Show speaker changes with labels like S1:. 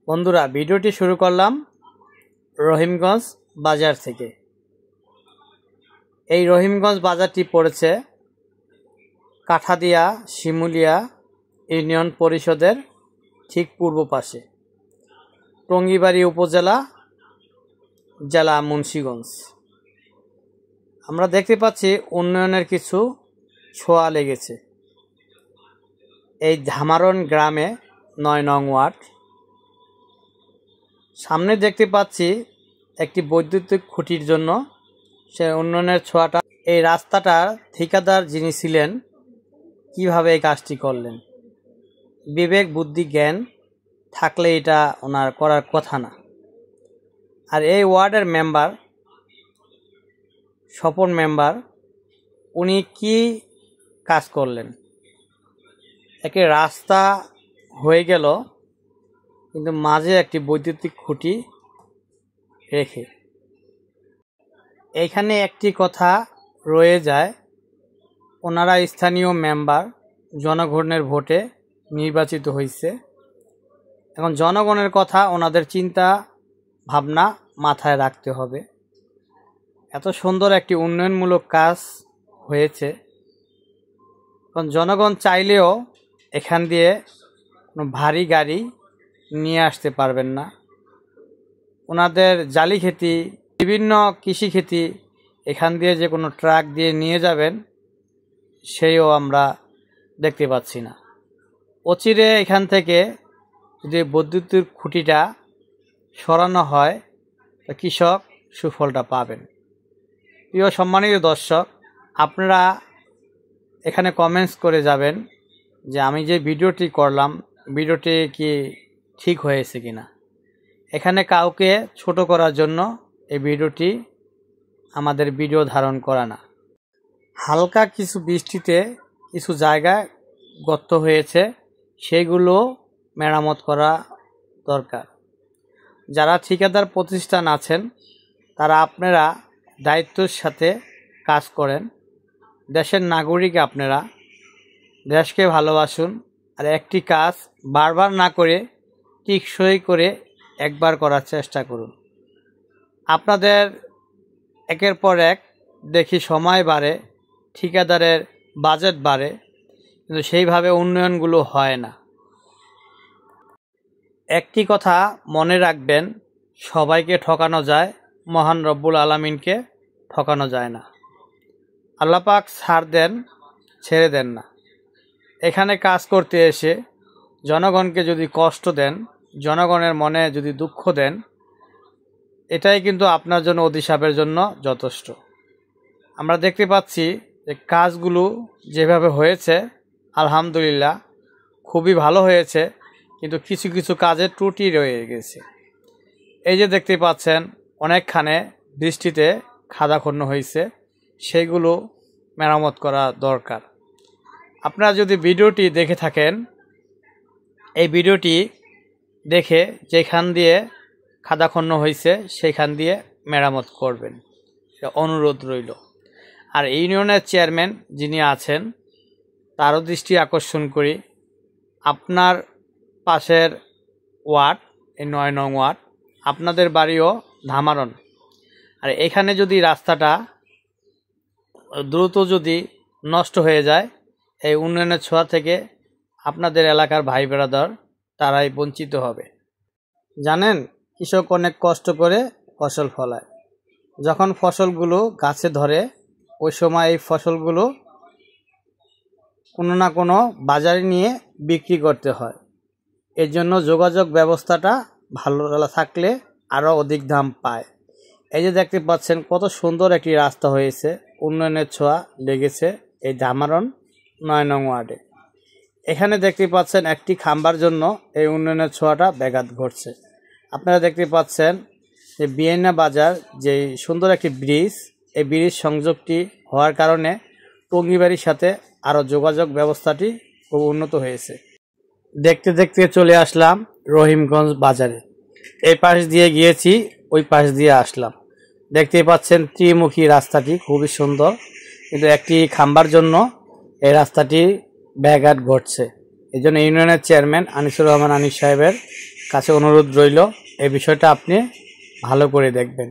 S1: বন্ধুরা ভিডিওটি শুরু করলাম রহিমগঞ্জ বাজার থেকে। এই রহিমগঞ্জ বাজারটি পড়েছে কাঠাদিয়া শিমুলিয়া ইউনিয়ন পরিষদের ঠিক পূর্ব পাশে, টঙ্গীবাড়ি উপজেলা, জেলা মুন্সিগঞ্জ। আমরা দেখতে পাচ্ছি উন্নয়নের কিছু ছোঁয়া লেগেছে। এই ধামারণ গ্রামে ৯ নং ওয়ার্ড। সামনে দেখতে পাচ্ছি একটি বৈদ্যুতিক খুঁটির জন্য সে উন্নয়নের ছোঁয়াটা। এই রাস্তাটার ঠিকাদার যিনি ছিলেন কিভাবে এই কাজটি করলেন, বিবেক বুদ্ধি জ্ঞান থাকলে এটা ওনার করার কথা না। আর এই ওয়ার্ডের মেম্বার, স্বপন মেম্বার, উনি কি কাজ করলেন? একে রাস্তা হয়ে গেল কিন্তু মাঝে একটি বৈদ্যুতিক খুঁটি রেখে। এখানে একটি কথা রয়ে যায়, ওনারা স্থানীয় মেম্বার, জনগণের ভোটে নির্বাচিত হয়েছে। এখন জনগণের কথা ওনাদের চিন্তা ভাবনা মাথায় রাখতে হবে। এত সুন্দর একটি উন্নয়নমূলক কাজ হয়েছে, কারণ জনগণ চাইলেও এখান দিয়ে কোনো ভারী গাড়ি নিয়ে আসতে পারবেন না। ওনাদের জালি খেতি, বিভিন্ন কৃষি খেতি এখান দিয়ে যে কোনো ট্রাক দিয়ে নিয়ে যাবেন সেইও আমরা দেখতে পাচ্ছি না। অচিরে এখান থেকে যদি বৈদ্যুতিক খুঁটিটা সরানো হয় তো কৃষক সুফলটা পাবেন। প্রিয় সম্মানিত দর্শক, আপনারা এখানে কমেন্টস করে যাবেন যে আমি যে ভিডিওটি করলাম ভিডিওটি কি ঠিক হয়েছে কিনা। এখানে কাউকে ছোট করার জন্য এই ভিডিওটি আমাদের ভিডিও ধারণ করা না। হালকা কিছু বৃষ্টিতে কিছু জায়গায় গর্ত হয়েছে, সেগুলো মেরামত করা দরকার। যারা ঠিকাদার প্রতিষ্ঠান আছেন তারা আপনারা দায়িত্বের সাথে কাজ করেন। দেশের নাগরিক আপনারা, দেশকে ভালোবাসুন। আর একটি কাজ বারবার না করে টিকসই করে একবার করার চেষ্টা করুন। আপনাদের একের পর এক দেখি সময় বাড়ে, ঠিকাদারের বাজেট বাড়ে, কিন্তু সেইভাবে উন্নয়নগুলো হয় না। একটি কথা মনে রাখবেন, সবাইকে ঠকানো যায়, মহান রব্বুল আলামিনকে ঠকানো যায় না। আল্লাহ পাক ছাড় দেন, ছেড়ে দেন না। এখানে কাজ করতে এসে জনগণকে যদি কষ্ট দেন, জনগণের মনে যদি দুঃখ দেন, এটাই কিন্তু আপনার জন্য অভিশাপের জন্য যথেষ্ট। আমরা দেখতে পাচ্ছি যে কাজগুলো যেভাবে হয়েছে আলহামদুলিল্লাহ খুবই ভালো হয়েছে, কিন্তু কিছু কিছু কাজের ত্রুটি রয়ে গেছে। এই যে দেখতে পাচ্ছেন অনেকখানে বৃষ্টিতে খাদাখন্ন হয়েছে, সেগুলো মেরামত করা দরকার। আপনারা যদি ভিডিওটি দেখে থাকেন, এই ভিডিওটি দেখে যেখান দিয়ে খাদাখন্ন হয়েছে সেখান দিয়ে মেরামত করবেন, অনুরোধ রইল। আর ইউনিয়নের চেয়ারম্যান যিনি আছেন তারও দৃষ্টি আকর্ষণ করি, আপনার পাশের ওয়ার্ড, এই ৯ নং ওয়ার্ড, আপনাদের বাড়িও ধামারণ। আর এখানে যদি রাস্তাটা দ্রুত যদি নষ্ট হয়ে যায়, এই উন্নয়নের ছোঁয়া থেকে আপনাদের এলাকার ভাই ব্রাদার তারাই বঞ্চিত হবে। জানেন, কৃষক অনেক কষ্ট করে ফসল ফলায়। যখন ফসলগুলো গাছে ধরে ওই সময় এই ফসলগুলো কোনো না কোনো বাজারে নিয়ে বিক্রি করতে হয়। এর জন্য যোগাযোগ ব্যবস্থাটা ভালো থাকলে আরও অধিক দাম পায়। এই যে দেখতে পাচ্ছেন কত সুন্দর একটি রাস্তা হয়েছে, উন্নয়নের ছোঁয়া লেগেছে এই ধামারণ ৯ নং ওয়ার্ডে। এখানে দেখতে পাচ্ছেন একটি খাম্বার জন্য এই উন্নয়নের ছোঁয়াটা ব্যাঘাত ঘটছে। আপনারা দেখতে পাচ্ছেন যে বিয়েনা বাজার যে সুন্দর একটি ব্রিজ, এই ব্রিজ সংযোগটি হওয়ার কারণে টঙ্গীবাড়ির সাথে আরও যোগাযোগ ব্যবস্থাটি খুব উন্নত হয়েছে। দেখতে দেখতে চলে আসলাম রহিমগঞ্জ বাজারে। এই পাশ দিয়ে গিয়েছি, ওই পাশ দিয়ে আসলাম। দেখতে পাচ্ছেন ত্রিমুখী রাস্তাটি খুবই সুন্দর, কিন্তু একটি খাম্বার জন্য এই রাস্তাটি ব্যাঘাত ঘটছে। এই জন্য ইউনিয়নের চেয়ারম্যান আনিসুর রহমান আনিস সাহেবের কাছে অনুরোধ রইল এই বিষয়টা আপনি ভালো করে দেখবেন।